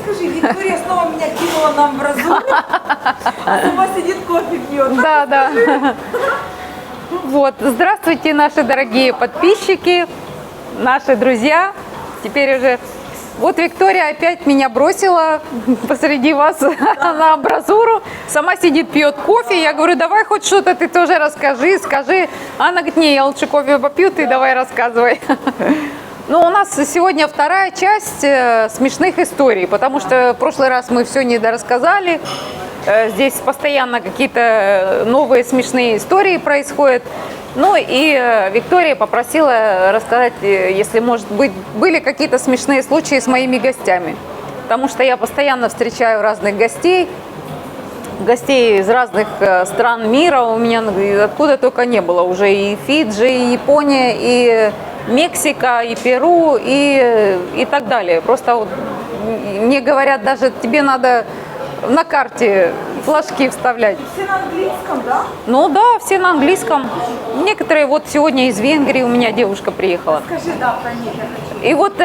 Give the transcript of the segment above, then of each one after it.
скажи, Виктория снова меня кинула на амбразуру, а сама сидит кофе пьет. Да, да. Вот, здравствуйте, наши дорогие подписчики, наши друзья. Теперь уже... Вот Виктория опять меня бросила посреди вас на амбразуру. Сама сидит, пьет кофе. Я говорю, давай хоть что-то ты тоже расскажи, скажи. Она говорит, не, я лучше кофе попью, ты давай рассказывай. Ну, у нас сегодня вторая часть смешных историй, потому что в прошлый раз мы все недорассказали. Здесь постоянно какие-то новые смешные истории происходят. Ну и Виктория попросила рассказать, если, может быть, были какие-то смешные случаи с моими гостями. Потому что я постоянно встречаю разных гостей из разных стран мира. У меня откуда только не было уже и Фиджи, и Япония, и Мексика, и Перу, и так далее. Просто вот, мне говорят, даже тебе надо на карте флажки вставлять. Все на английском, да? Ну да, все на английском. Некоторые, вот сегодня из Венгрии у меня девушка приехала. Скажи, да, про них я хочу. И вот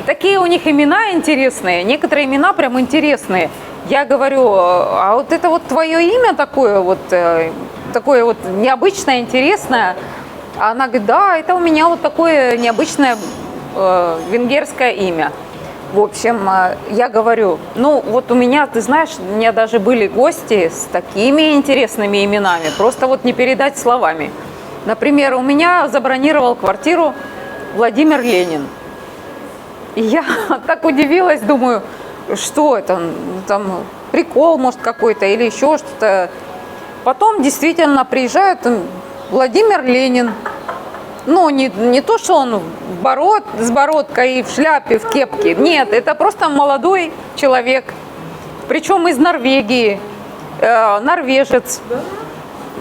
такие у них имена интересные, некоторые имена прям интересные. Я говорю, а вот это вот твое имя такое вот необычное, интересное? А она говорит, да, это у меня вот такое необычное венгерское имя. В общем, я говорю, ну вот у меня, ты знаешь, у меня даже были гости с такими интересными именами, просто вот не передать словами. Например, у меня забронировал квартиру Владимир Ленин. И я так удивилась, думаю, что это, там прикол может какой-то или еще что-то. Потом действительно приезжает Владимир Ленин. Ну, не то, что он с бородкой и в шляпе, в кепке. Нет, это просто молодой человек. Причем из Норвегии. Норвежец.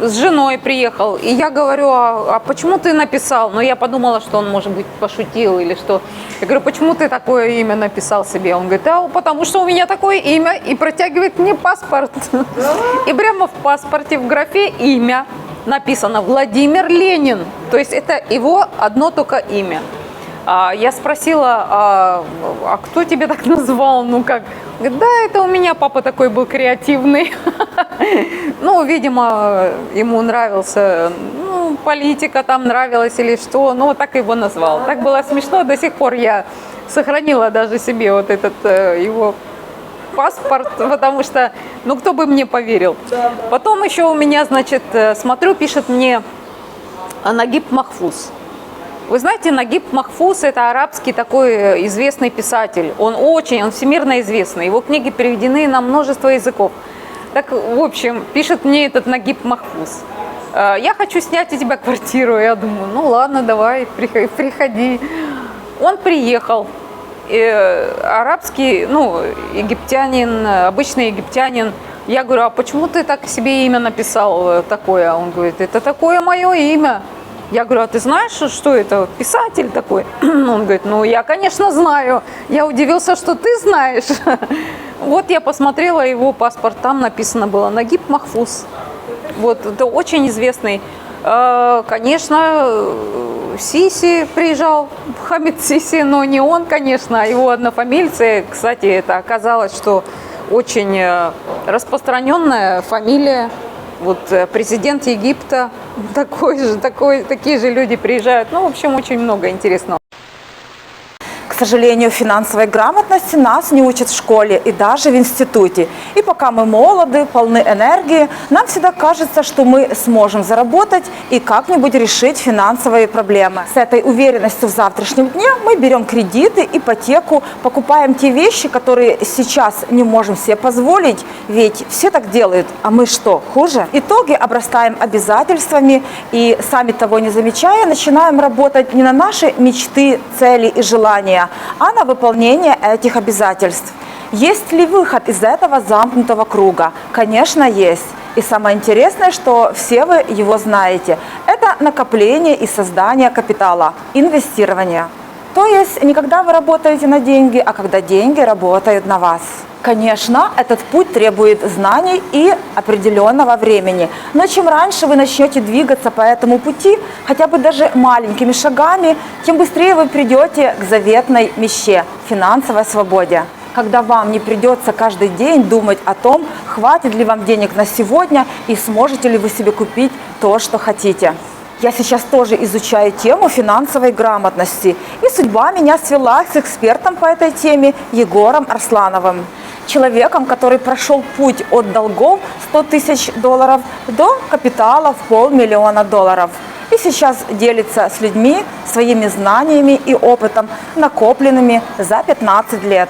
С женой приехал. И я говорю, а почему ты написал? Ну, я подумала, что он, может быть, пошутил или что. Я говорю, почему ты такое имя написал себе? Он говорит, потому что у меня такое имя. И протягивает мне паспорт. И прямо в паспорте в графе имя написано Владимир Ленин. То есть это его одно только имя. Я спросила, а кто тебя так назвал? Ну как? Говорит, да, это у меня папа такой был креативный. Ну, видимо, ему нравился, политика там нравилась или что. Ну, вот так его назвал. Так было смешно. До сих пор я сохранила даже себе вот этот его паспорт, потому что, ну, кто бы мне поверил. Потом еще у меня, значит, смотрю, пишет мне Нагиб Махфуз. Вы знаете, Нагиб Махфуз – это арабский такой известный писатель. Он всемирно известный. Его книги переведены на множество языков. Так, в общем, пишет мне этот Нагиб Махфуз. Я хочу снять у тебя квартиру. Я думаю, ну ладно, давай, приходи. Он приехал. Арабский, египтянин, обычный египтянин. Я говорю, а почему ты так себе имя написал такое? Он говорит, это такое мое имя. Я говорю, а ты знаешь, что это писатель такой? Он говорит, ну я, конечно, знаю. Я удивился, что ты знаешь. Вот я посмотрела его паспорт, там написано было Нагиб Махфуз. Вот, это очень известный. Конечно, Сиси приезжал, Хамид Сиси, но не он, конечно, а его однофамильцы. Кстати, это оказалось, что очень распространенная фамилия. Вот президент Египта, такие же люди приезжают. Ну, в общем, очень много интересного. К сожалению, финансовой грамотности нас не учат в школе и даже в институте. И пока мы молоды, полны энергии, нам всегда кажется, что мы сможем заработать и как-нибудь решить финансовые проблемы. С этой уверенностью в завтрашнем дне мы берем кредиты, ипотеку, покупаем те вещи, которые сейчас не можем себе позволить, ведь все так делают, а мы что, хуже? В итоге обрастаем обязательствами и, сами того не замечая, начинаем работать не на наши мечты, цели и желания, а на выполнение этих обязательств. Есть ли выход из этого замкнутого круга? Конечно, есть. И самое интересное, что все вы его знаете. Это накопление и создание капитала, инвестирование. То есть не когда вы работаете на деньги, а когда деньги работают на вас. Конечно, этот путь требует знаний и определенного времени. Но чем раньше вы начнете двигаться по этому пути, хотя бы даже маленькими шагами, тем быстрее вы придете к заветной мечте – финансовой свободе. когда вам не придется каждый день думать о том, хватит ли вам денег на сегодня и сможете ли вы себе купить то, что хотите. Я сейчас тоже изучаю тему финансовой грамотности, и судьба меня свела с экспертом по этой теме Егором Арслановым. Человеком, который прошел путь от долгов $100 000 до капитала в $500 000. И сейчас делится с людьми своими знаниями и опытом, накопленными за 15 лет.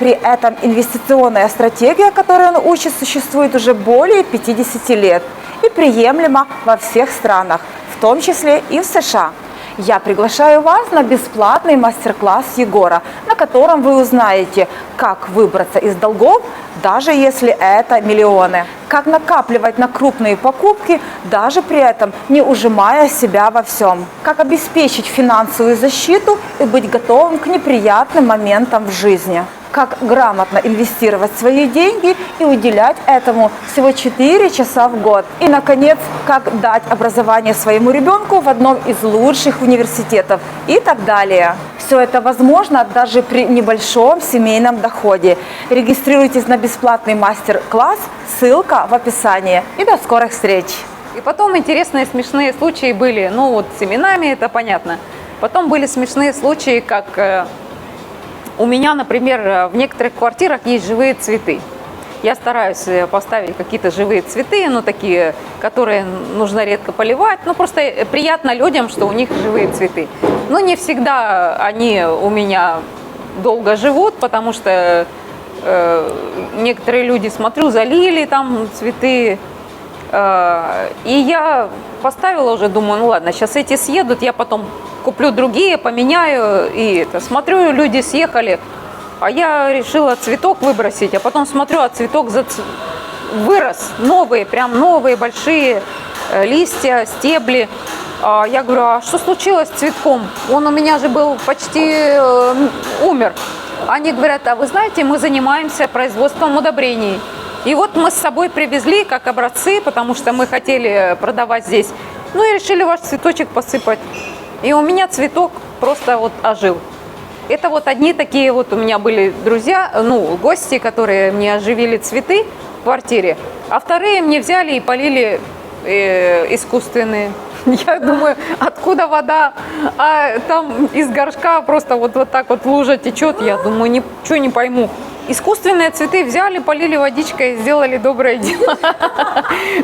При этом инвестиционная стратегия, которой он учит, существует уже более 50 лет и приемлема во всех странах, в том числе и в США. Я приглашаю вас на бесплатный мастер-класс Егора, на котором вы узнаете, как выбраться из долгов, даже если это миллионы. Как накапливать на крупные покупки, даже при этом не ужимая себя во всем. Как обеспечить финансовую защиту и быть готовым к неприятным моментам в жизни. Как грамотно инвестировать свои деньги и уделять этому всего 4 часа в год. И, наконец, как дать образование своему ребенку в одном из лучших университетов и так далее. Все это возможно даже при небольшом семейном доходе. Регистрируйтесь на бесплатный мастер-класс, ссылка в описании. И до скорых встреч! И потом интересные смешные случаи были, ну вот с именами это понятно. Потом были смешные случаи, как у меня, например, в некоторых квартирах есть живые цветы. Я стараюсь поставить какие-то живые цветы, ну такие, которые нужно редко поливать. Ну просто приятно людям, что у них живые цветы. Но не всегда они у меня долго живут, потому что некоторые люди, смотрю, залили там цветы. И я поставила уже, думаю, ну ладно, сейчас эти съедут, я потом куплю другие, поменяю. И смотрю, люди съехали, а я решила цветок выбросить, а потом смотрю, а цветок вырос, новые, прям новые, большие листья, стебли. Я говорю, а что случилось с цветком? Он у меня же был почти умер. Они говорят, а вы знаете, мы занимаемся производством удобрений. И вот мы с собой привезли как образцы, потому что мы хотели продавать здесь. Ну и решили ваш цветочек посыпать. И у меня цветок просто вот ожил. Это вот одни такие вот у меня были друзья, ну, гости, которые мне оживили цветы в квартире. А вторые мне взяли и полили искусственные. Я думаю, откуда вода? А там из горшка просто вот так вот лужа течет. Я думаю, ничего не пойму. Искусственные цветы взяли, полили водичкой и сделали доброе дело.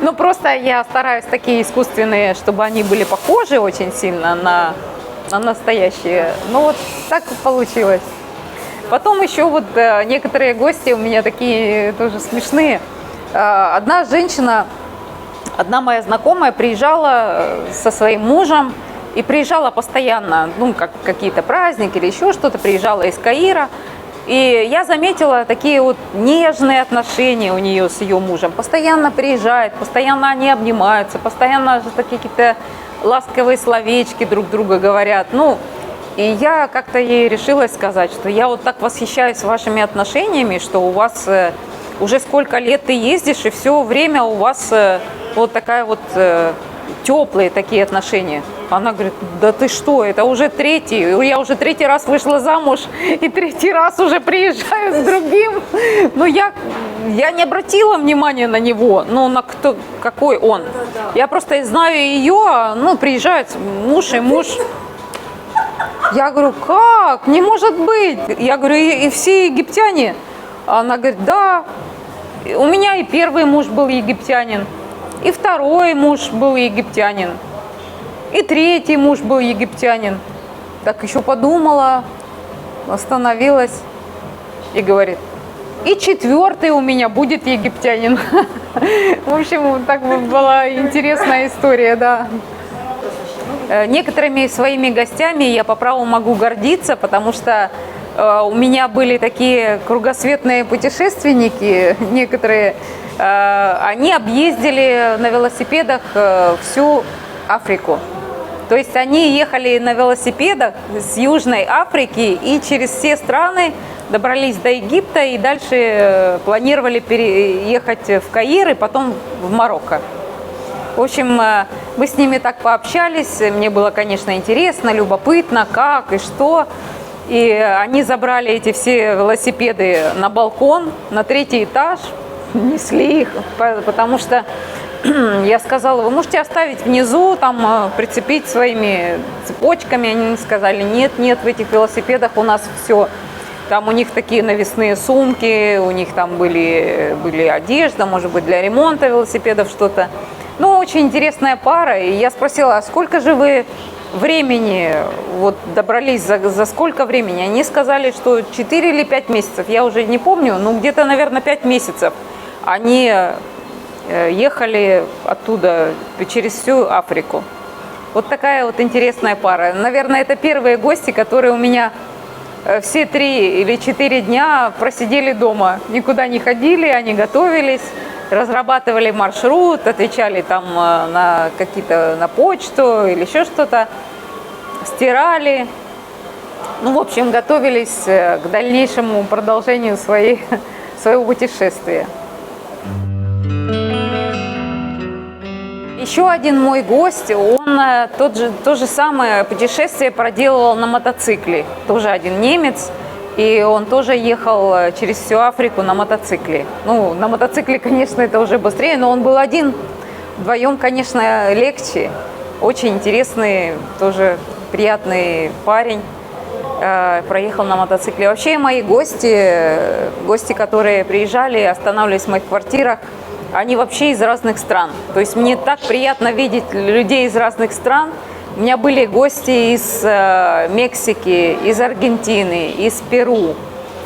Но просто я стараюсь такие искусственные, чтобы они были похожи очень сильно на настоящие. Ну вот так получилось. Потом еще вот некоторые гости у меня такие тоже смешные. Одна женщина, одна моя знакомая приезжала со своим мужем и приезжала постоянно, ну как какие-то праздники или еще что-то, приезжала из Каира. И я заметила такие вот нежные отношения у нее с ее мужем. Постоянно приезжает, постоянно они обнимаются, постоянно какие-то ласковые словечки друг друга говорят. Ну, и я как-то ей решилась сказать, что я вот так восхищаюсь вашими отношениями, что у вас уже сколько лет ты ездишь, и все время у вас вот такая вот теплые такие отношения. Она говорит, да ты что, это уже третий, я уже 3-й раз вышла замуж и 3-й раз уже приезжаю с другим. Но я не обратила внимания на него, ну на кто, какой он. Я просто знаю ее, ну приезжает муж и муж. Я говорю, как? Не может быть. Я говорю, и все египтяне? Она говорит, да, у меня и первый муж был египтянин, и второй муж был египтянин. И 3-й муж был египтянин. Так еще подумала, остановилась и говорит, и 4-й у меня будет египтянин. В общем, так была интересная история, да. Некоторыми своими гостями я по праву могу гордиться, потому что у меня были такие кругосветные путешественники, некоторые, они объездили на велосипедах всю Африку. То есть они ехали на велосипедах с Южной Африки и через все страны добрались до Египта и дальше планировали переехать в Каир и потом в Марокко. В общем, мы с ними так пообщались, мне было, конечно, интересно, любопытно, как и что. И они забрали эти все велосипеды на балкон, на 3-й этаж, несли их, потому что я сказала, вы можете оставить внизу, там прицепить своими цепочками. Они сказали, нет, нет, в этих велосипедах у нас все. Там у них такие навесные сумки, у них там были одежда, может быть, для ремонта велосипедов что-то. Ну, очень интересная пара. И я спросила, а сколько же вы времени вот добрались, за сколько времени? Они сказали, что 4 или 5 месяцев, я уже не помню, ну, где-то, наверное, 5 месяцев. Они ехали оттуда через всю Африку. Вот такая вот интересная пара. Наверное, это первые гости, которые у меня все 3 или 4 дня просидели дома. Никуда не ходили, они готовились, разрабатывали маршрут, отвечали там на какие-то, на почту или еще что-то, стирали. Ну, в общем, готовились к дальнейшему продолжению своего путешествия. Еще один мой гость, он то же самое путешествие проделывал на мотоцикле. Тоже один немец, и он тоже ехал через всю Африку на мотоцикле. Ну, на мотоцикле, конечно, это уже быстрее, но он был один. Вдвоем, конечно, легче. Очень интересный, тоже приятный парень. Проехал на мотоцикле. Вообще мои гости, которые приезжали, останавливались в моих квартирах, они вообще из разных стран. То есть мне так приятно видеть людей из разных стран. У меня были гости из Мексики, из Аргентины, из Перу,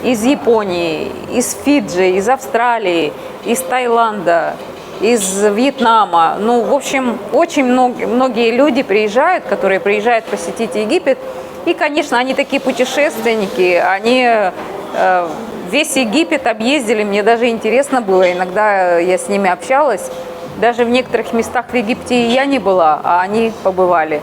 из Японии, из Фиджи, из Австралии, из Таиланда, из Вьетнама. Ну, в общем, очень многие люди приезжают, которые приезжают посетить Египет. И, конечно, они такие путешественники, они весь Египет объездили, мне даже интересно было, иногда я с ними общалась. Даже в некоторых местах в Египте я не была, а они побывали.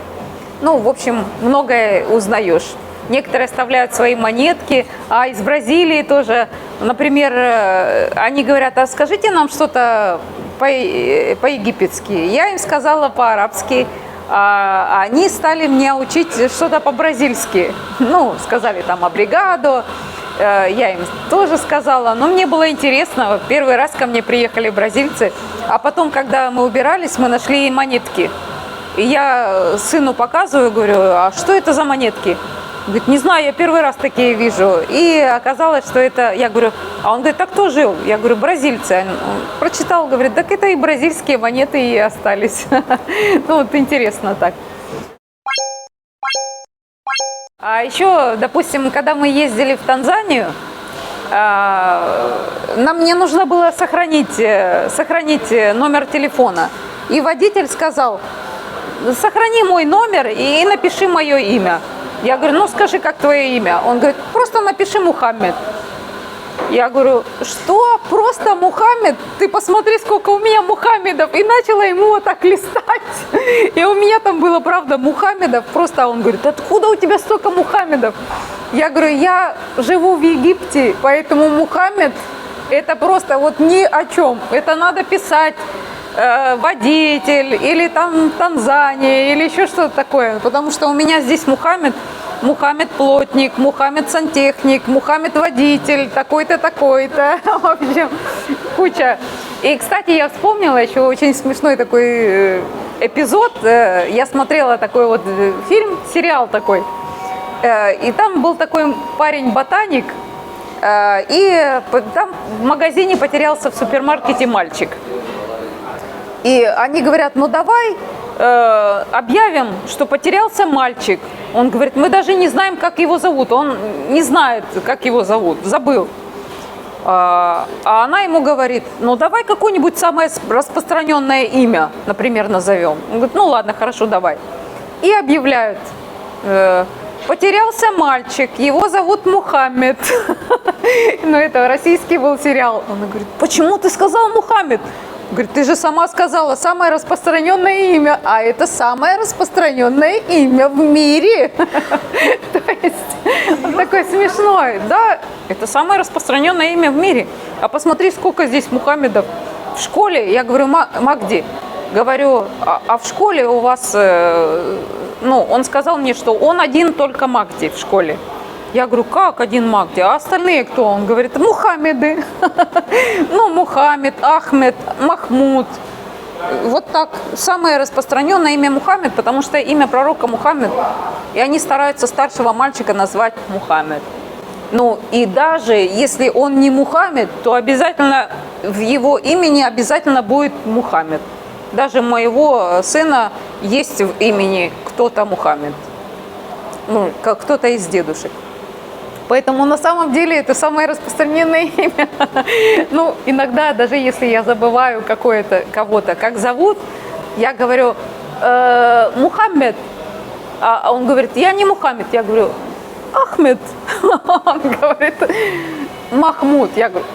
Ну, в общем, многое узнаешь. Некоторые оставляют свои монетки, а из Бразилии тоже, например, они говорят, а скажите нам что-то по-египетски. Я им сказала по-арабски, а они стали меня учить что-то по-бразильски. Ну, сказали там «абригадо», я им тоже сказала, но мне было интересно. Первый раз ко мне приехали бразильцы, а потом, когда мы убирались, мы нашли монетки. И я сыну показываю, говорю, а что это за монетки? Он говорит, не знаю, я первый раз такие вижу. И оказалось, что это, я говорю, а он говорит, а кто жил? Я говорю, бразильцы. Он прочитал, говорит, так это и бразильские монеты и остались. Ну вот интересно так. А еще, допустим, когда мы ездили в Танзанию, мне нужно было сохранить номер телефона. И водитель сказал, сохрани мой номер и напиши мое имя. Я говорю, ну скажи, как твое имя? Он говорит, просто напиши Мухаммед. Я говорю, что? Просто Мухаммед? Ты посмотри, сколько у меня Мухаммедов. И начала ему вот так листать. И у меня там было, правда, Мухаммедов. Просто он говорит, откуда у тебя столько Мухаммедов? Я говорю, я живу в Египте, поэтому Мухаммед это просто вот ни о чем. Это надо писать водитель или там Танзания или еще что-то такое. Потому что у меня здесь Мухаммед плотник, Мухаммед сантехник, Мухаммед водитель, такой-то, такой-то. В общем, куча. И, кстати, я вспомнила еще очень смешной такой эпизод. Я смотрела такой вот фильм, сериал такой. И там был такой парень-ботаник. И там в магазине потерялся в супермаркете мальчик. И они говорят, ну давай объявим, что потерялся мальчик. Он говорит, мы даже не знаем, как его зовут. Он не знает, как его зовут, забыл. А она ему говорит, ну давай какое-нибудь самое распространенное имя, например, назовем. Он говорит, ну ладно, хорошо, давай. И объявляют, потерялся мальчик, его зовут Мухаммед. Ну это российский был сериал. Он говорит, почему ты сказал Мухаммед? Говорит, ты же сама сказала, самое распространенное имя, а это самое распространенное имя в мире. То есть, он такой смешной. Да, это самое распространенное имя в мире. А посмотри, сколько здесь Мухаммедов. В школе, я говорю, Магди, говорю, а в школе у вас, ну, он сказал мне, что он один только Магди в школе. Я говорю, как один Махди? А остальные кто? Он говорит, Мухаммеды. Ну, Мухаммед, Ахмед, Махмуд. Вот так. Самое распространенное имя Мухаммед, потому что имя пророка Мухаммед, и они стараются старшего мальчика назвать Мухаммед. Ну, и даже если он не Мухаммед, то обязательно в его имени обязательно будет Мухаммед. Даже у моего сына есть в имени кто-то Мухаммед. Ну, как кто-то из дедушек. Поэтому на самом деле это самое распространенное имя. Ну, иногда, даже если я забываю кого-то, как зовут, я говорю Мухаммед. А он говорит, я не Мухаммед. Я говорю, Ахмед. Он говорит, Махмуд. Я говорю,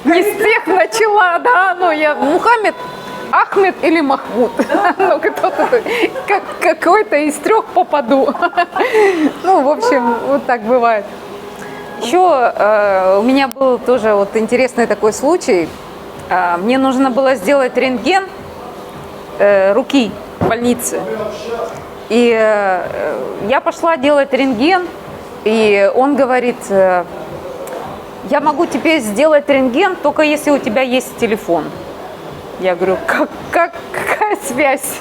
не с тех начала, да, ну я Мухаммед, Ахмед или Махмуд. Ну, кто-то, какой-то из трех попаду. Ну, в общем, вот так бывает. Еще у меня был тоже вот интересный такой случай. Мне нужно было сделать рентген руки в больнице. И я пошла делать рентген, и он говорит, я могу тебе сделать рентген, только если у тебя есть телефон. Я говорю, какая связь?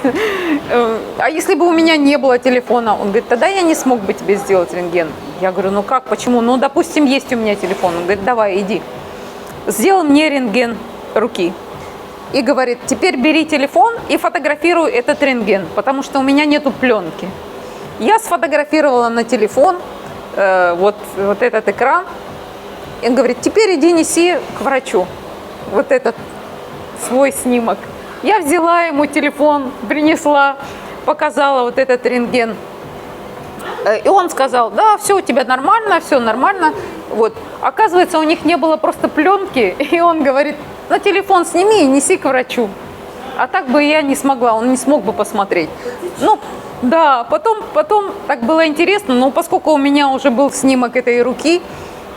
А если бы у меня не было телефона? Он говорит, тогда я не смог бы тебе сделать рентген. Я говорю, ну как, почему? Ну, допустим, есть у меня телефон. Он говорит, давай, иди. Сделал мне рентген руки. И говорит, теперь бери телефон и фотографируй этот рентген, потому что у меня нету пленки. Я сфотографировала на телефон вот этот экран. И он говорит, теперь иди неси к врачу вот этот свой снимок. Я взяла ему телефон, принесла, показала вот этот рентген. И он сказал, да, все у тебя нормально, все нормально. Вот. Оказывается, у них не было просто пленки, и он говорит, на телефон сними и неси к врачу. А так бы я не смогла, он не смог бы посмотреть. Ну, да, потом так было интересно, но поскольку у меня уже был снимок этой руки,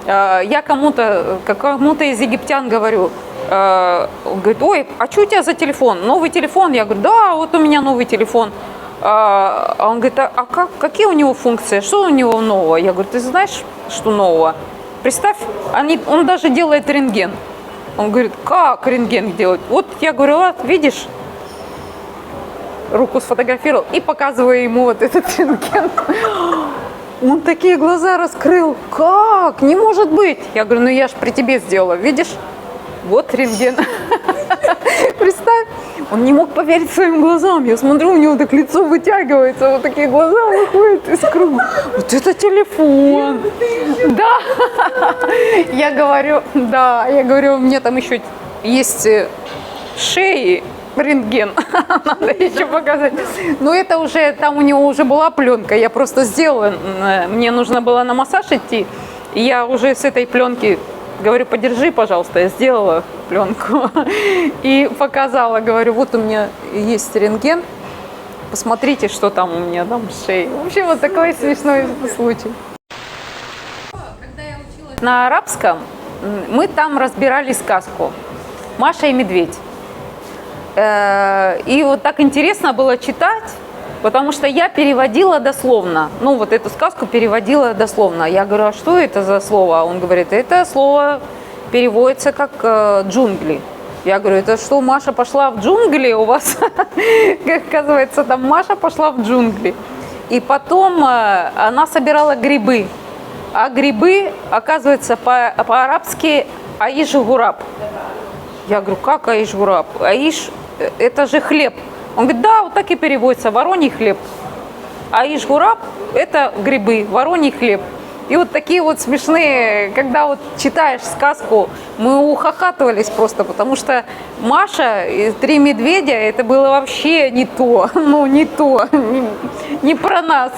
я кому-то из египтян говорю, он говорит, ой, а что у тебя за телефон? Новый телефон? Я говорю, да, вот у меня новый телефон. А он говорит, какие у него функции, что у него нового? Я говорю, ты знаешь, что нового? Представь, он даже делает рентген. Он говорит, как рентген делать? Вот я говорю, вот, видишь, руку сфотографировал и показываю ему вот этот рентген. Он такие глаза раскрыл. Как? Не может быть. Я говорю, ну я ж при тебе сделала, видишь? Вот рентген. Представь, он не мог поверить своим глазам. Я смотрю, у него так лицо вытягивается, вот такие глаза выходят из круга. Вот это телефон. Да. Я говорю, у меня там еще есть шеи, рентген. Надо еще показать. Но это уже, там у него уже была пленка. Я просто сделала, мне нужно было на массаж идти. И я уже с этой пленки говорю, подержи, пожалуйста, я сделала пленку и показала, говорю, вот у меня есть рентген, посмотрите, что там у меня там в шее. В общем, вот такой смешной случай. Когда я училась на арабском, мы там разбирали сказку «Маша и медведь». И вот так интересно было читать, потому что я переводила дословно. Ну, вот эту сказку переводила дословно. Я говорю, а что это за слово? Он говорит, это слово переводится как джунгли. Я говорю, это что, Маша пошла в джунгли у вас? Оказывается, там Маша пошла в джунгли. И потом она собирала грибы. А грибы, оказывается, по-арабски аиш-гураб. Я говорю, как аиш-гураб? Аиш – это же хлеб. Он говорит, да, вот так и переводится, вороний хлеб. А иш-гураб – это грибы, вороний хлеб. И вот такие вот смешные, когда вот читаешь сказку, мы ухахатывались просто, потому что Маша и три медведя – это было вообще не то, ну не то, не про нас.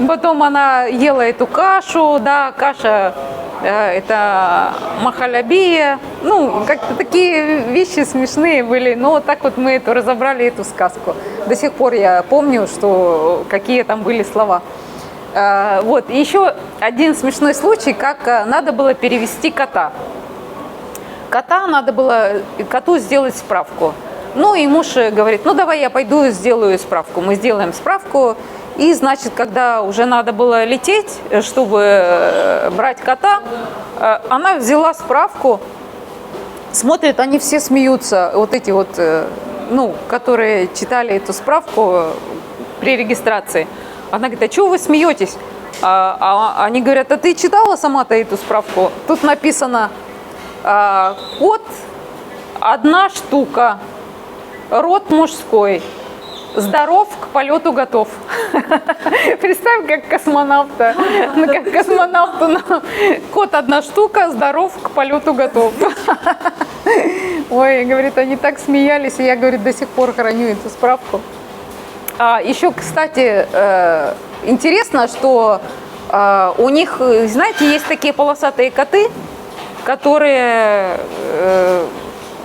Потом она ела эту кашу, да, каша это махалябия, ну, как-то такие вещи смешные были, но вот так вот мы разобрали эту сказку. До сих пор я помню, что какие там были слова. Вот, и еще один смешной случай, как надо было перевести кота. Надо было коту сделать справку. Ну, и муж говорит, ну, давай я пойду сделаю справку. Мы сделаем справку, И, значит, когда уже надо было лететь, чтобы брать кота, она взяла справку, смотрит, они все смеются, вот эти вот, ну, которые читали эту справку при регистрации. Она говорит, а чего вы смеетесь? Они говорят, а ты читала сама-то эту справку? Тут написано, кот 1 штука, род мужской, здоров, к полету готов. Представь, как космонавта. Ну, как космонавту. Кот 1 штука, здоров, к полету готов. Ой, говорит, они так смеялись, и я, говорит, до сих пор храню эту справку. Еще, кстати, интересно, что у них, знаете, есть такие полосатые коты, которые,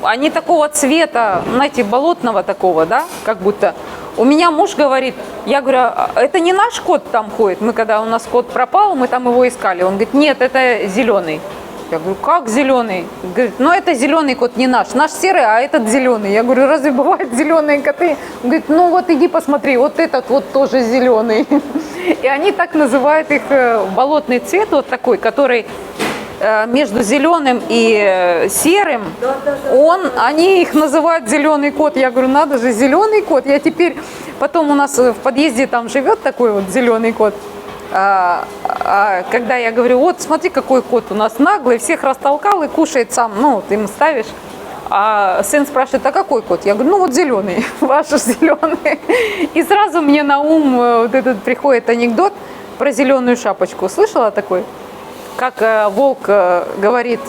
они такого цвета, знаете, болотного такого, да, как будто. У меня муж говорит, я говорю, это не наш кот там ходит? Мы когда у нас кот пропал, мы там его искали. Он говорит, нет, это зеленый. Я говорю, как зеленый? Говорит, ну это зеленый кот, не наш. Наш серый, а этот зеленый. Я говорю, разве бывают зеленые коты? Он говорит, ну вот иди посмотри, вот этот вот тоже зеленый. И они так называют их, болотный цвет вот такой, который между зеленым и серым, они их называют зеленый кот. Я говорю, надо же, зеленый кот. Я теперь, потом у нас в подъезде там живет такой вот зеленый кот. Когда я говорю, вот смотри, какой кот у нас наглый, всех растолкал и кушает сам, ну, ты ему ставишь. А сын спрашивает, а какой кот? Я говорю, ну вот зеленый, ваш зеленый. И сразу мне на ум вот этот приходит анекдот про зеленую шапочку. Слышала такой? Как волк говорит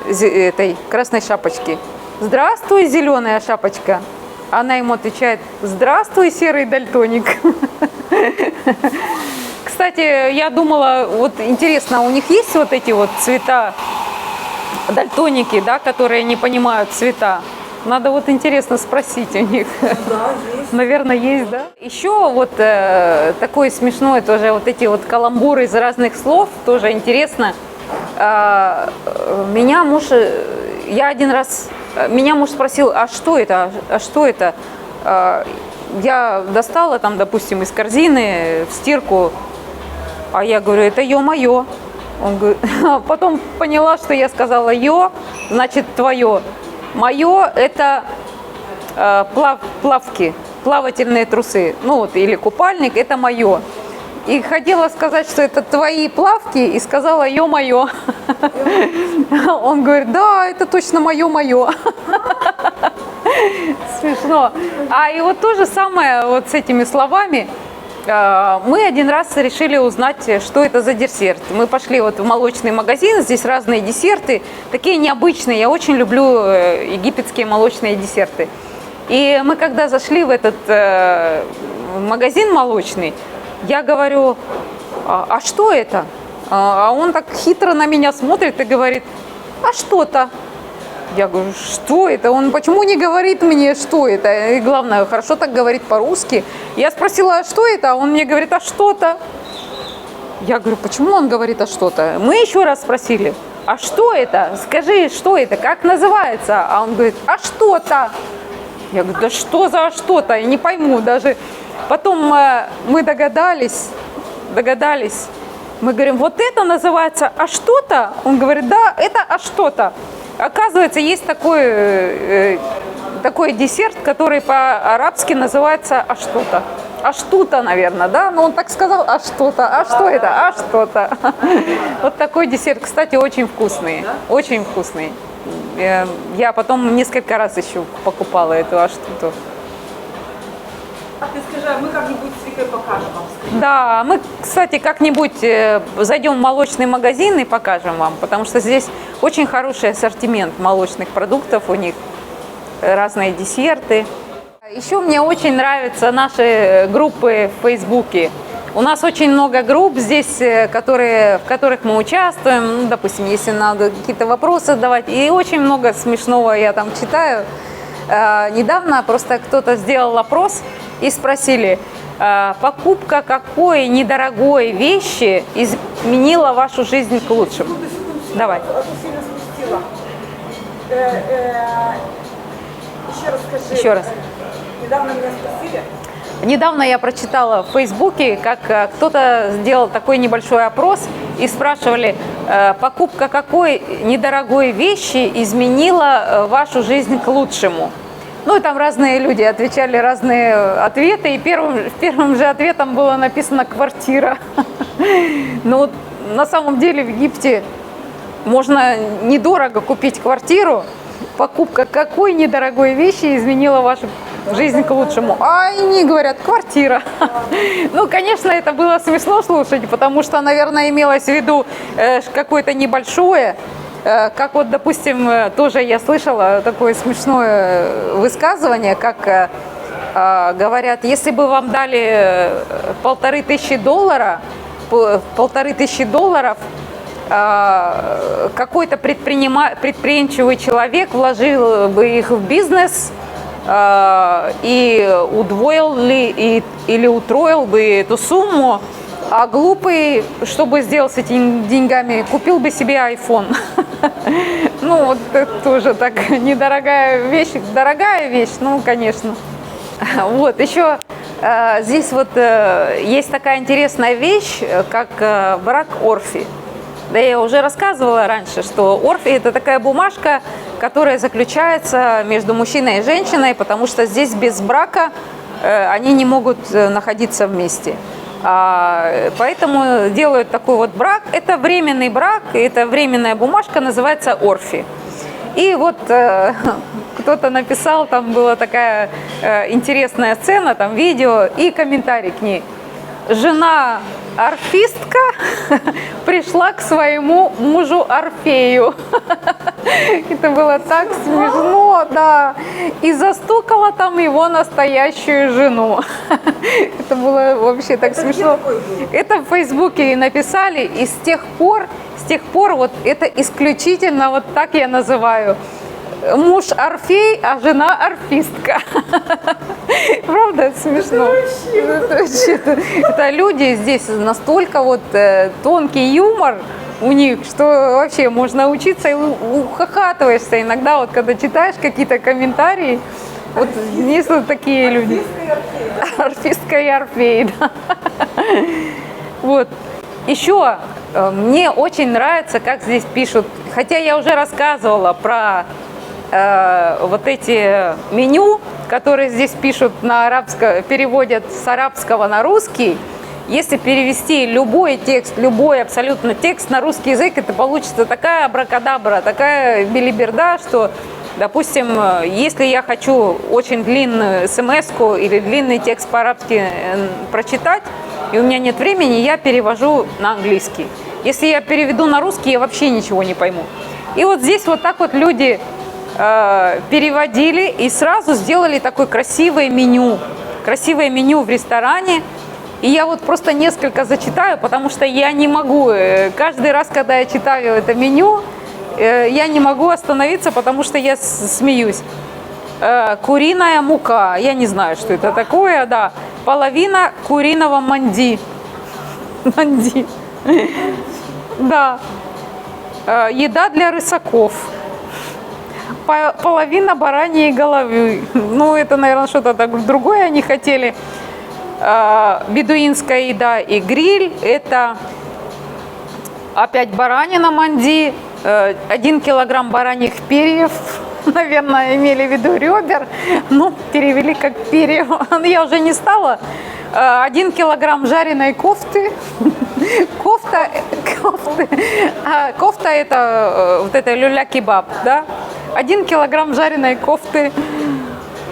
этой красной шапочке, здравствуй, зеленая шапочка. Она ему отвечает, здравствуй, серый дальтоник. Кстати, я думала, вот интересно, у них есть вот эти вот цвета, дальтоники, да, которые не понимают цвета? Надо вот интересно спросить у них. Да, есть. Наверное, есть, да? Еще вот такое смешное тоже, вот эти вот каламбуры из разных слов, тоже интересно. Меня муж спросил, а что это, а что это? Я достала там, допустим, из корзины в стирку, а я говорю, это ё-моё. Он говорит, потом поняла, что я сказала ё, значит твое. Мое это плавки, плавательные трусы, ну вот, или купальник, это мое. И хотела сказать, что это твои плавки, и сказала ё-моё. Он говорит, да, это точно мое. Смешно. И вот то же самое вот с этими словами. Мы один раз решили узнать, что это за десерт. Мы пошли вот в молочный магазин, здесь разные десерты, такие необычные. Я очень люблю египетские молочные десерты. И мы когда зашли в этот магазин молочный, я говорю, а что это? А он так хитро на меня смотрит и говорит, а что-то. Я говорю, что это? Он почему не говорит мне, что это? И главное, хорошо так говорит по-русски. Я спросила, а что это? А он мне говорит, а что-то? Я говорю, почему он говорит, а что-то? Мы еще раз спросили, а что это? Скажи, что это? Как называется? А он говорит, а что-то? Я говорю, да что за что-то? Я не пойму даже. Потом мы догадались. Мы говорим, вот это называется а что-то? Он говорит, да, это а что-то. Оказывается, есть такой десерт, который по-арабски называется а что-то. А что-то, наверное, да? Но он так сказал, а что-то, а что это, а что-то. Вот такой десерт, кстати, очень вкусный, очень вкусный. Я потом несколько раз еще покупала эту а что-то. А ты скажи, мы как-нибудь с Викой покажем вам? Да, мы, кстати, как-нибудь зайдем в молочный магазин и покажем вам, потому что здесь очень хороший ассортимент молочных продуктов, у них разные десерты. Еще мне очень нравятся наши группы в Фейсбуке. У нас очень много групп здесь, в которых мы участвуем, ну, допустим, если надо какие-то вопросы задавать, и очень много смешного я там читаю. Недавно просто кто-то сделал опрос и спросили, покупка какой недорогой вещи изменила вашу жизнь к лучшему? Давай. Сильно спустила. Еще раз скажи. Еще раз. Недавно меня спросили. Недавно я прочитала в Фейсбуке, как кто-то сделал такой небольшой опрос и спрашивали, покупка какой недорогой вещи изменила вашу жизнь к лучшему. Ну и там разные люди отвечали разные ответы, и первым же ответом было написано «квартира». Но на самом деле в Египте можно недорого купить квартиру. Покупка какой недорогой вещи изменила вашу жизнь к лучшему? А они говорят, квартира. Ну, конечно, это было смешно слушать, потому что, наверное, имелось в виду какое-то небольшое. Как вот, допустим, тоже я слышала такое смешное высказывание, как говорят, если бы вам дали $1500, какой-то предприимчивый человек вложил бы их в бизнес и удвоил ли или утроил бы эту сумму, а глупый, что бы сделал с этими деньгами, купил бы себе iPhone. Ну, вот это тоже так недорогая вещь. Дорогая вещь, ну, конечно. Вот, еще здесь вот есть такая интересная вещь, как брак Орфи. Да, я уже рассказывала раньше, что Орфи – это такая бумажка, которая заключается между мужчиной и женщиной, потому что здесь без брака они не могут находиться вместе. Поэтому делают такой вот брак. Это временный брак, это временная бумажка, называется Орфи. И вот кто-то написал, там была такая интересная сцена, там видео и комментарий к ней. Жена орфистка пришла к своему мужу Орфею. Это было так смешно, да. И застукала там его настоящую жену. Это было вообще так смешно. Это в Фейсбуке написали, и с тех пор вот это исключительно вот так я называю. Муж Орфей, а жена орфистка. Правда, это смешно. Это люди здесь настолько вот тонкий юмор у них, что вообще можно учиться и ухахатываешься иногда, вот когда читаешь какие-то комментарии. Вот есть вот такие люди. Орфистка и Орфей, да. Вот. Еще мне очень нравится, как здесь пишут, хотя я уже рассказывала про вот эти меню, которые здесь пишут на арабском, переводят с арабского на русский. Если перевести любой текст, любой абсолютно текст на русский язык, это получится такая абракадабра, такая белиберда, что, допустим, если я хочу очень длинную смс-ку или длинный текст по-арабски прочитать, и у меня нет времени, я перевожу на английский. Если я переведу на русский, я вообще ничего не пойму. И вот здесь вот так вот люди переводили и сразу сделали такое красивое меню в ресторане. И я вот просто несколько зачитаю, потому что я не могу, каждый раз, когда я читаю это меню, я не могу остановиться, потому что я смеюсь. Куриная мука, я не знаю, что это такое, да. Половина куриного манди. Манди. Да. Еда для рысаков. Половина бараньей головы. Ну, это, наверное, что-то другое они хотели. Бедуинская еда и гриль. Это опять баранина манди. 1 килограмм бараньих перьев. Наверное, имели в виду ребер. Ну, перевели как перья. Я уже не стала. 1 килограмм жареной кофты. Кофта это вот это люля-кебаб, да? 1 килограмм жареной кофты,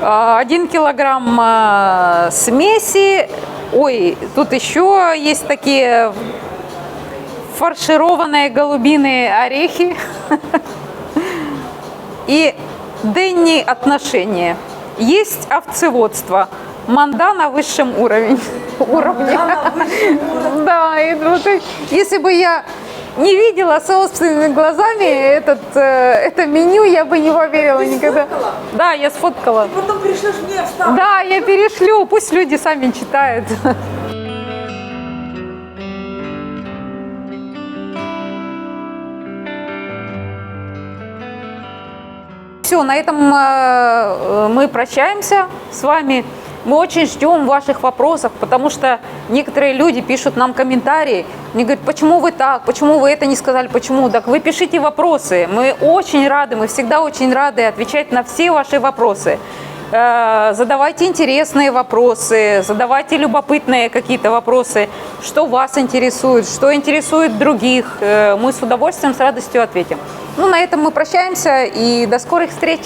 1 килограмм смеси. Ой, тут еще есть такие фаршированные голубиные орехи. И денни отношения. Есть овцеводство. Манда на высшем уровне. Да, и вот, если бы я не видела собственными глазами это меню, я бы не поверила никогда. Да, я сфоткала. Ты потом пришлешь мне вставку. Да, я перешлю, пусть люди сами читают. Все, на этом мы прощаемся с вами. Мы очень ждем ваших вопросов, потому что некоторые люди пишут нам комментарии, они говорят, почему вы так, почему вы это не сказали, почему? Так вы пишите вопросы, мы очень рады, мы всегда очень рады отвечать на все ваши вопросы. Задавайте интересные вопросы, задавайте любопытные какие-то вопросы, что вас интересует, что интересует других. Мы с удовольствием, с радостью ответим. Ну, на этом мы прощаемся и до скорых встреч!